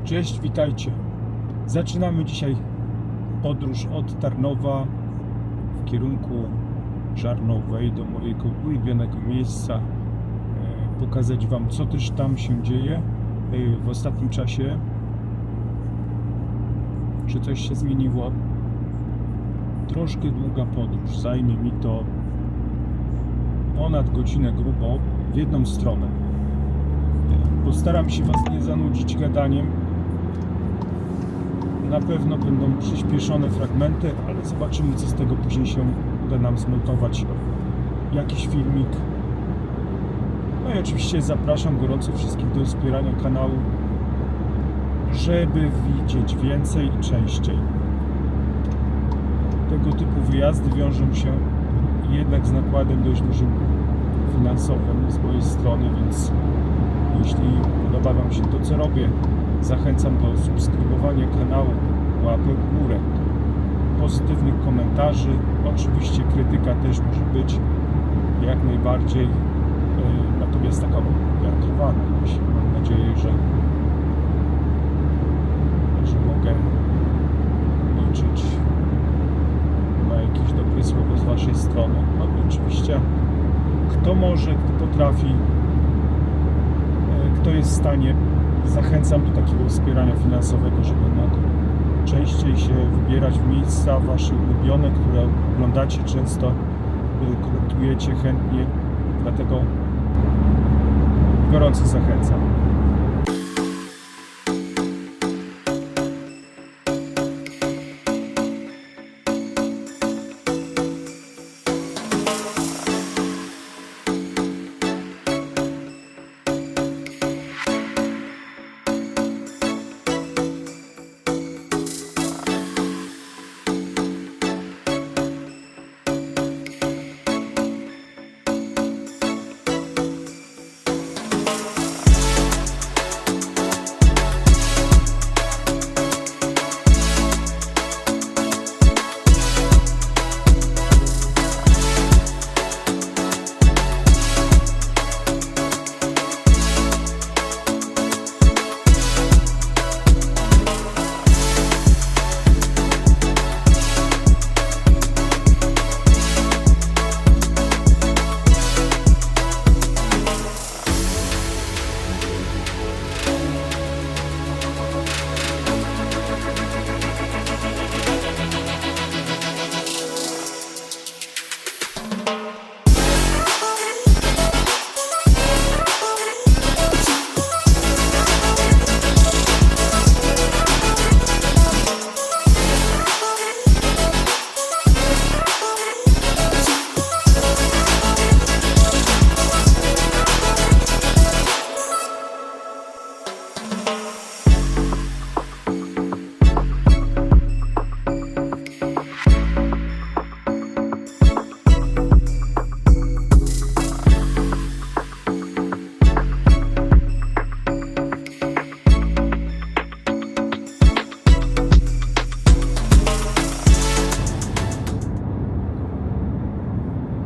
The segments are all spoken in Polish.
Cześć, witajcie. Zaczynamy dzisiaj podróż od Tarnowa w kierunku Żarnowej do mojego ulubionego miejsca. Pokazać Wam, co też tam się dzieje w ostatnim czasie. Czy coś się zmieniło? Troszkę długa podróż. Zajmie mi to ponad godzinę grubo w jedną stronę. Postaram się Was nie zanudzić gadaniem. Na pewno będą przyspieszone fragmenty, ale zobaczymy, co z tego później się uda nam zmontować. Jakiś filmik. No i oczywiście zapraszam gorąco wszystkich do wspierania kanału, żeby widzieć więcej i częściej. Tego typu wyjazdy wiążą się jednak z nakładem dość dużym finansowym z mojej strony, więc jeśli podoba Wam się to, co robię, zachęcam do subskrybowania kanału, łapek w górę, pozytywnych komentarzy. Oczywiście krytyka też może być jak najbardziej, natomiast taka umiarkowana. Mam nadzieję, że mogę liczyć na jakieś dobre słowo z Waszej strony. No i oczywiście kto może, kto potrafi, kto jest w stanie, zachęcam do takiego wspierania finansowego, żeby mógł częściej się wybierać w miejsca Wasze ulubione, które oglądacie często, komentujecie chętnie, dlatego gorąco zachęcam.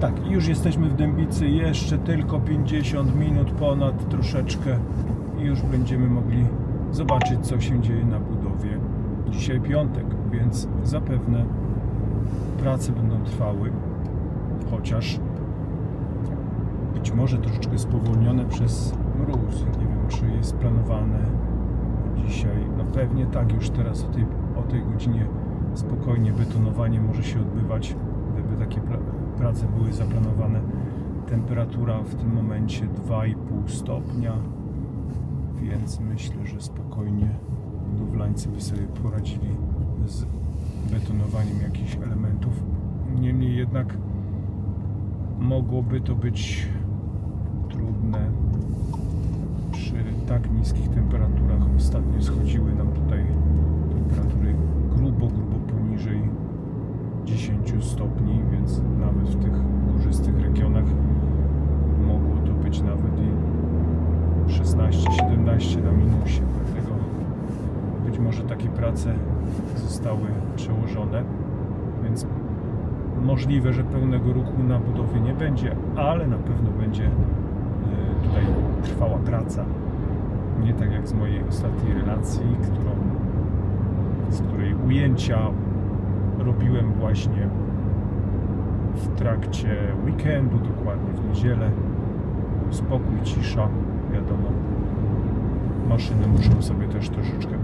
Tak, już jesteśmy w Dębicy, jeszcze tylko 50 minut ponad troszeczkę i już będziemy mogli zobaczyć, co się dzieje na budowie. Dzisiaj piątek, więc zapewne prace będą trwały, chociaż być może troszeczkę spowolnione przez mróz. Nie wiem, czy jest planowane dzisiaj. No pewnie tak, już teraz o tej godzinie spokojnie betonowanie może się odbywać, gdyby takie prace były zaplanowane. Temperatura w tym momencie 2,5 stopnia, więc myślę, że spokojnie budowlańcy by sobie poradzili z betonowaniem jakichś elementów. Niemniej jednak mogłoby to być trudne przy tak niskich temperaturach. Ostatnio schodziły nam tutaj temperatury grubo poniżej 10 stopni, więc nawet w tych górzystych regionach mogło to być nawet i 16-17 na minusie, dlatego być może takie prace zostały przełożone, więc możliwe, że pełnego ruchu na budowie nie będzie, ale na pewno będzie tutaj trwała praca. Nie tak jak z mojej ostatniej relacji, z której ujęcia robiłem właśnie w trakcie weekendu, dokładnie w niedzielę. Spokój, cisza, wiadomo. Maszyny muszą sobie też troszeczkę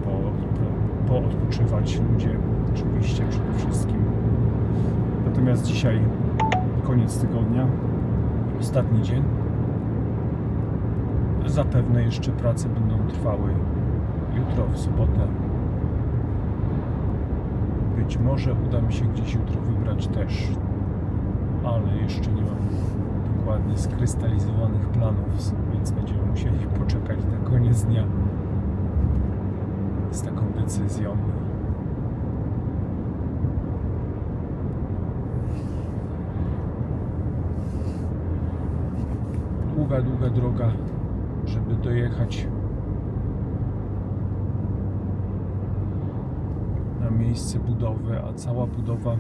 poodpoczywać, ludzie oczywiście przede wszystkim. Natomiast dzisiaj koniec tygodnia, ostatni dzień. Zapewne jeszcze prace będą trwały jutro, w sobotę. Być może uda mi się gdzieś jutro wybrać też, ale jeszcze nie mam dokładnie skrystalizowanych planów, więc będziemy musieli poczekać na koniec dnia z taką decyzją. Długa droga, żeby dojechać na miejsce budowy, a cała budowa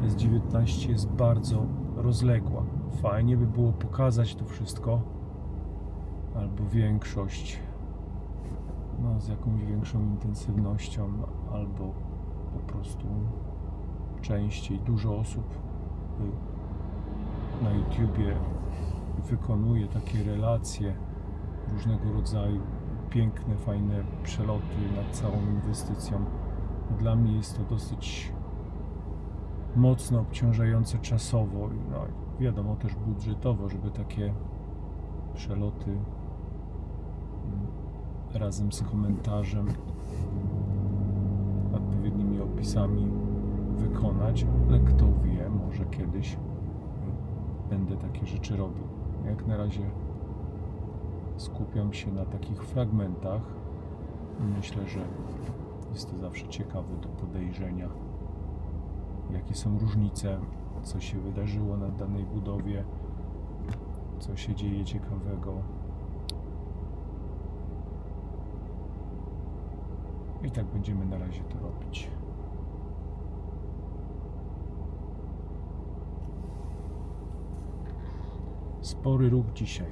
S19 jest bardzo rozległa. Fajnie by było pokazać to wszystko, albo większość, z jakąś większą intensywnością, albo po prostu częściej. Dużo osób na YouTubie wykonuje takie relacje różnego rodzaju, piękne, fajne przeloty nad całą inwestycją. Dla mnie jest to dosyć mocno obciążające czasowo, wiadomo też budżetowo, żeby takie przeloty razem z komentarzem, odpowiednimi opisami wykonać, ale kto wie, może kiedyś będę takie rzeczy robił. Jak na razie skupiam się na takich fragmentach i myślę, że jest to zawsze ciekawe do podejrzenia, jakie są różnice, co się wydarzyło na danej budowie, co się dzieje ciekawego. I tak będziemy na razie to robić. Spory ruch dzisiaj.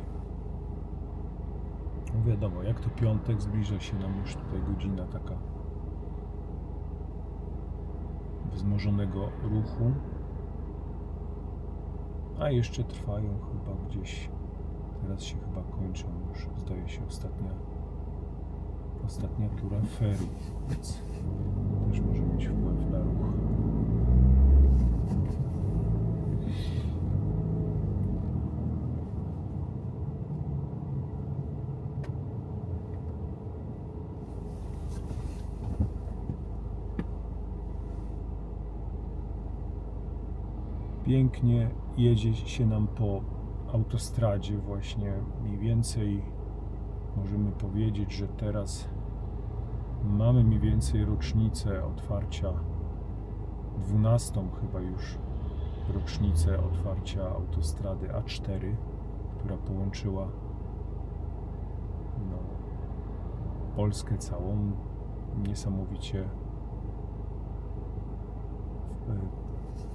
Wiadomo, jak to piątek, zbliża się nam już tutaj godzina taka wzmożonego ruchu, a jeszcze trwają chyba gdzieś, teraz się chyba kończą już, zdaje się, ostatnia tura ferii, więc też może mieć wpływ na ruch. Pięknie jedzie się nam po autostradzie właśnie, mniej więcej możemy powiedzieć, że teraz mamy mniej więcej rocznicę otwarcia, 12. chyba już rocznicę otwarcia autostrady A4, która połączyła Polskę całą. Niesamowicie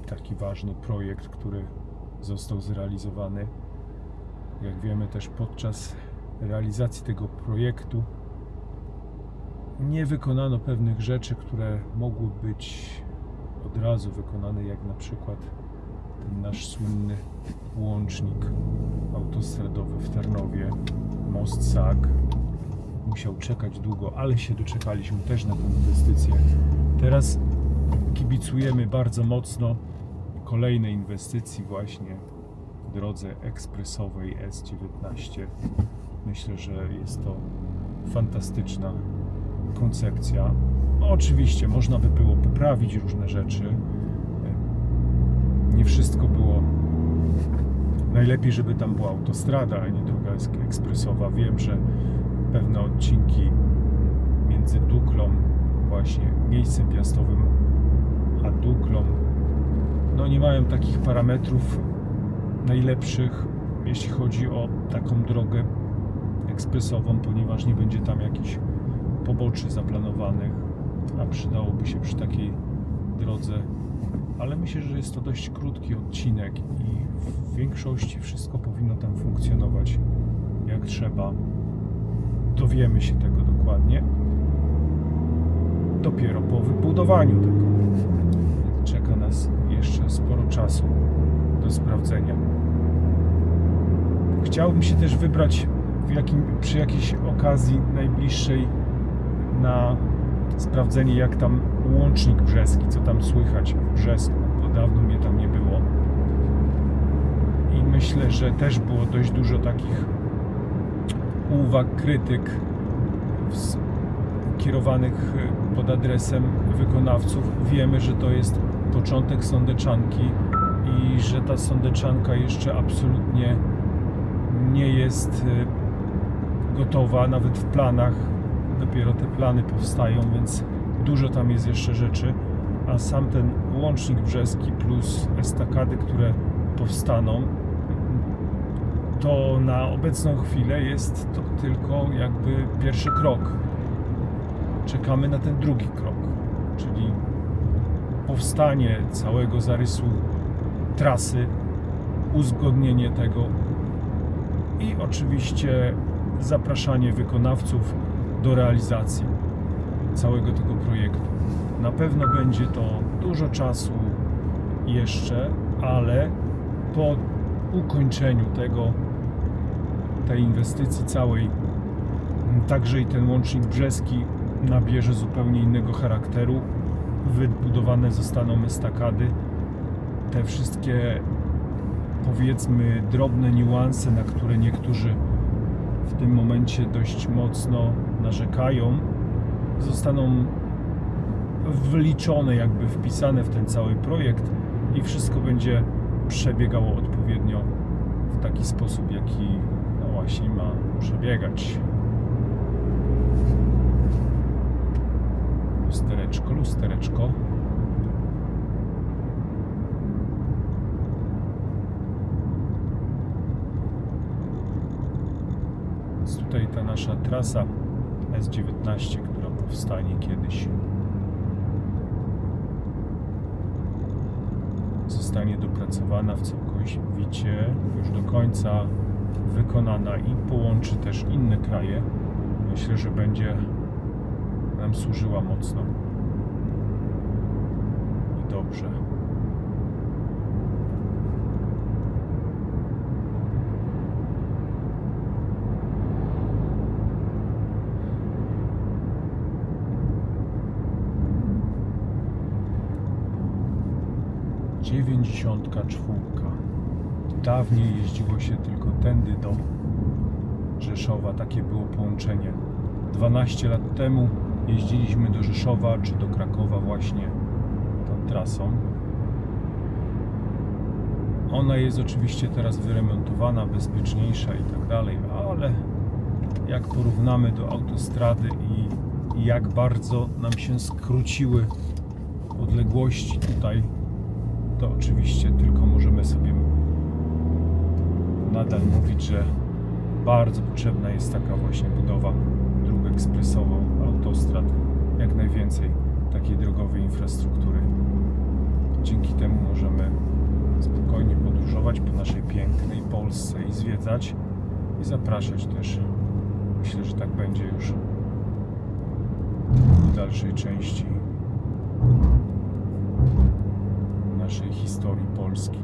taki ważny projekt, który został zrealizowany. Jak wiemy, też podczas realizacji tego projektu nie wykonano pewnych rzeczy, które mogły być od razu wykonane, jak na przykład ten nasz słynny łącznik autostradowy w Tarnowie, most SAG. Musiał czekać długo, ale się doczekaliśmy też na tę inwestycję. Teraz kibicujemy bardzo mocno kolejnej inwestycji właśnie w drodze ekspresowej S19. Myślę, że jest to fantastyczna koncepcja. Oczywiście można by było poprawić różne rzeczy. Nie wszystko było najlepiej, żeby tam była autostrada, a nie droga ekspresowa. Wiem, że pewne odcinki między Duklą, właśnie miejscem piastowym, a Duklą, nie mają takich parametrów najlepszych, jeśli chodzi o taką drogę ekspresową, ponieważ nie będzie tam jakichś poboczy zaplanowanych, a przydałoby się przy takiej drodze. Ale myślę, że jest to dość krótki odcinek i w większości wszystko powinno tam funkcjonować jak trzeba. dowiemy się tego dokładnie dopiero po wybudowaniu tego. Czeka nas jeszcze sporo czasu do sprawdzenia. Chciałbym się też wybrać przy jakiejś okazji najbliższej na sprawdzenie, jak tam łącznik brzeski, co tam słychać w Brzesku, bo dawno mnie tam nie było. I myślę, że też było dość dużo takich uwag, krytyk kierowanych pod adresem wykonawców. Wiemy, że to jest początek sądeczanki i że ta sądeczanka jeszcze absolutnie nie jest gotowa, nawet w planach. Dopiero te plany powstają, więc dużo tam jest jeszcze rzeczy, a sam ten łącznik brzeski plus estakady, które powstaną, to na obecną chwilę jest to tylko jakby pierwszy krok. Czekamy na ten drugi krok, czyli powstanie całego zarysu trasy, uzgodnienie tego i oczywiście zapraszanie wykonawców do realizacji całego tego projektu. Na pewno będzie to dużo czasu jeszcze, ale po ukończeniu tej inwestycji całej, także i ten łącznik brzeski nabierze zupełnie innego charakteru. Wybudowane zostaną estakady. Te wszystkie, powiedzmy, drobne niuanse, na które niektórzy w tym momencie dość mocno narzekają, zostaną wliczone, jakby wpisane w ten cały projekt i wszystko będzie przebiegało odpowiednio w taki sposób, jaki no właśnie ma przebiegać. Lustereczko, lustereczko. Jest tutaj ta nasza trasa S19, która powstanie kiedyś. Zostanie dopracowana w całkowicie, już do końca wykonana i połączy też inne kraje. Myślę, że będzie nam służyła mocno i dobrze. Dziewięćdziesiątka. Dawniej jeździło się tylko tędy do Rzeszowa, takie było połączenie. 12 lat temu jeździliśmy do Rzeszowa czy do Krakowa właśnie tą trasą. Ona jest oczywiście teraz wyremontowana, bezpieczniejsza i tak dalej, ale jak porównamy do autostrady i jak bardzo nam się skróciły odległości tutaj, to oczywiście tylko możemy sobie nadal mówić, że bardzo potrzebna jest taka właśnie budowa dróg ekspresowych, autostrad, jak najwięcej takiej drogowej infrastruktury. Dzięki temu możemy spokojnie podróżować po naszej pięknej Polsce i zwiedzać i zapraszać też. Myślę, że tak będzie już w dalszej części naszej historii Polski.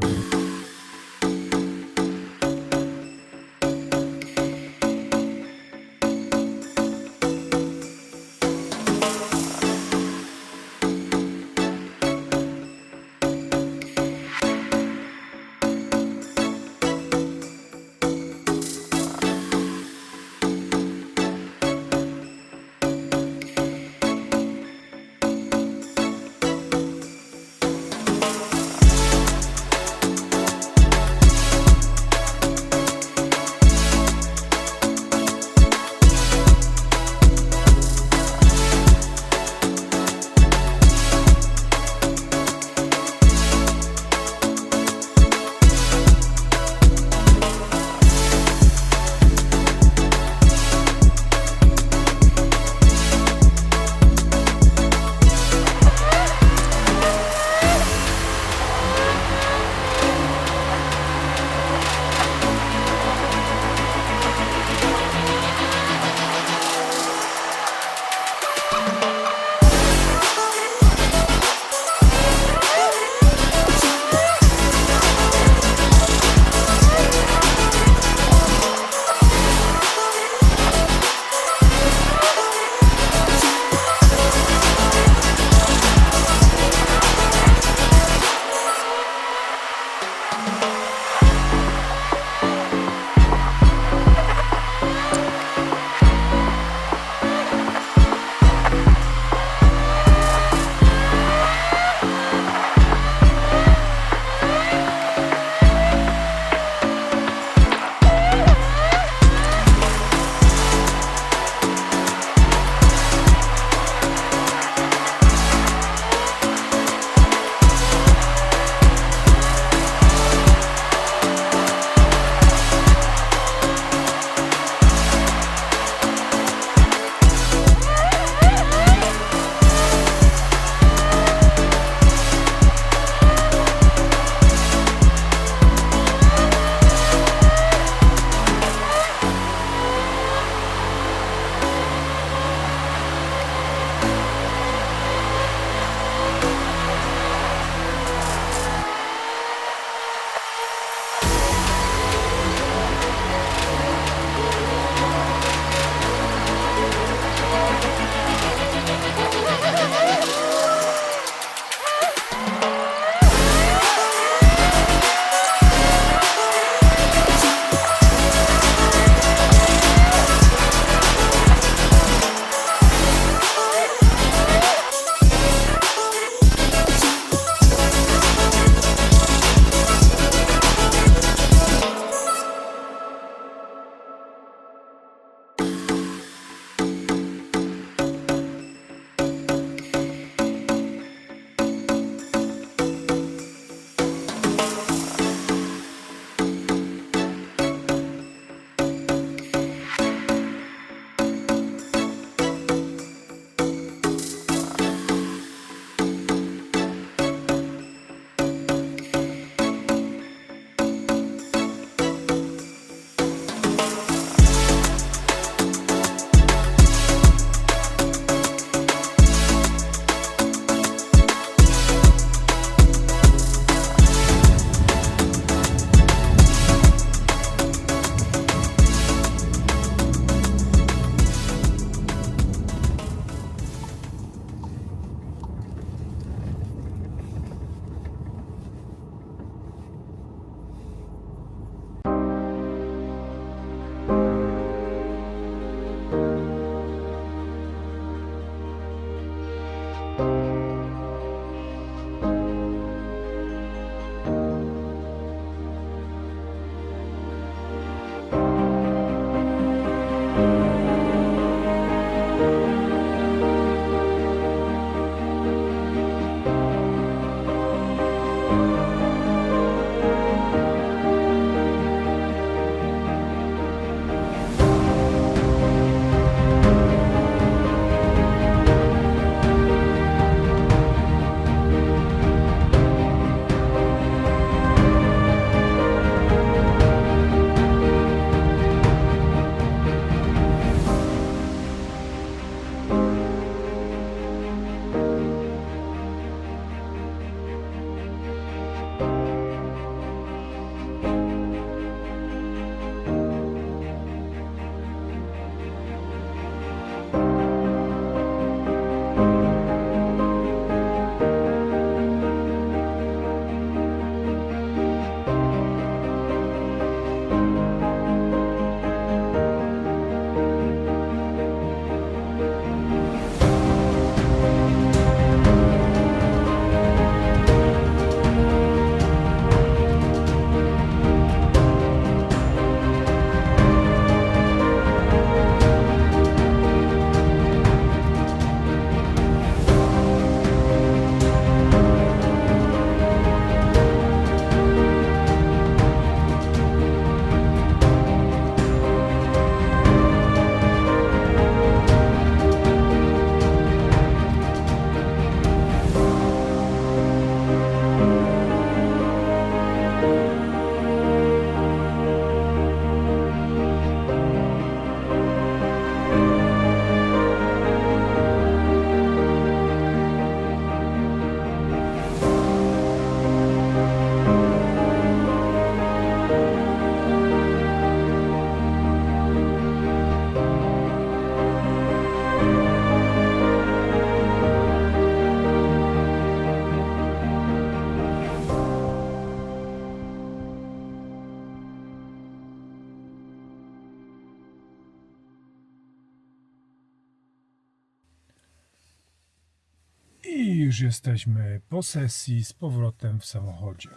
I już jesteśmy po sesji z powrotem w samochodzie.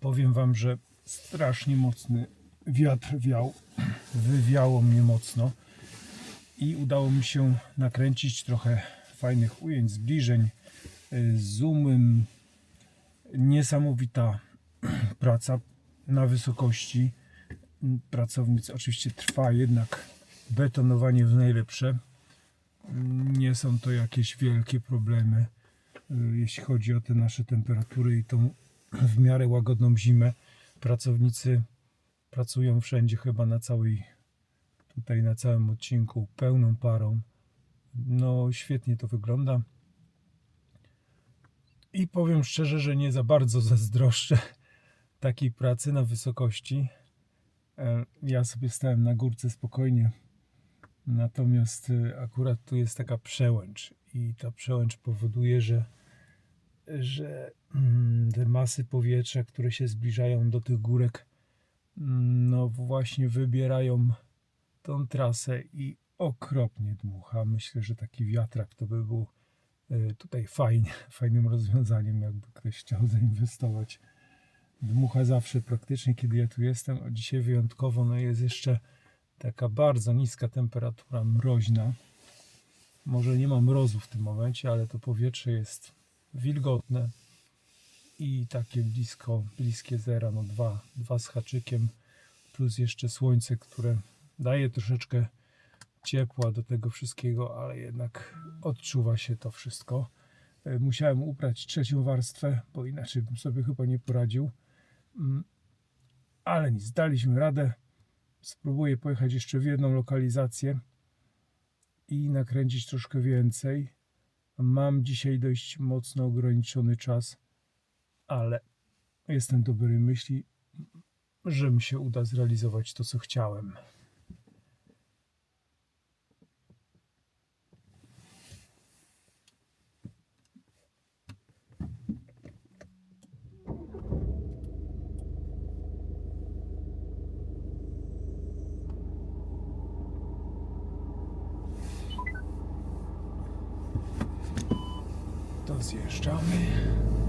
Powiem wam, że strasznie mocny wiatr wiał, wywiało mnie mocno i udało mi się nakręcić trochę fajnych ujęć, zbliżeń, zoomem. Niesamowita praca na wysokości pracownic. Oczywiście trwa jednak betonowanie w najlepsze. Nie są to jakieś wielkie problemy, jeśli chodzi o te nasze temperatury i tą w miarę łagodną zimę. Pracownicy pracują wszędzie, chyba tutaj na całym odcinku pełną parą. No świetnie to wygląda. I powiem szczerze, że nie za bardzo zazdroszczę takiej pracy na wysokości. Ja sobie stałem na górce spokojnie. Natomiast akurat tu jest taka przełęcz i ta przełęcz powoduje, że te masy powietrza, które się zbliżają do tych górek, no właśnie wybierają tą trasę i okropnie dmucha. Myślę, że taki wiatrak to by był tutaj fajnym rozwiązaniem, jakby ktoś chciał zainwestować. Dmucha zawsze praktycznie, kiedy ja tu jestem, a dzisiaj wyjątkowo, no jest jeszcze taka bardzo niska temperatura mroźna. Może nie ma mrozu w tym momencie, ale to powietrze jest wilgotne i takie bliskie zera, no 2 z haczykiem, plus jeszcze słońce, które daje troszeczkę ciepła do tego wszystkiego, ale jednak odczuwa się to wszystko. Musiałem ubrać trzecią warstwę, bo inaczej bym sobie chyba nie poradził. Ale nic, daliśmy radę. Spróbuję pojechać jeszcze w jedną lokalizację i nakręcić troszkę więcej. Mam dzisiaj dość mocno ograniczony czas, ale jestem dobrej myśli, że mi się uda zrealizować to, co chciałem. To zjeżdżamy.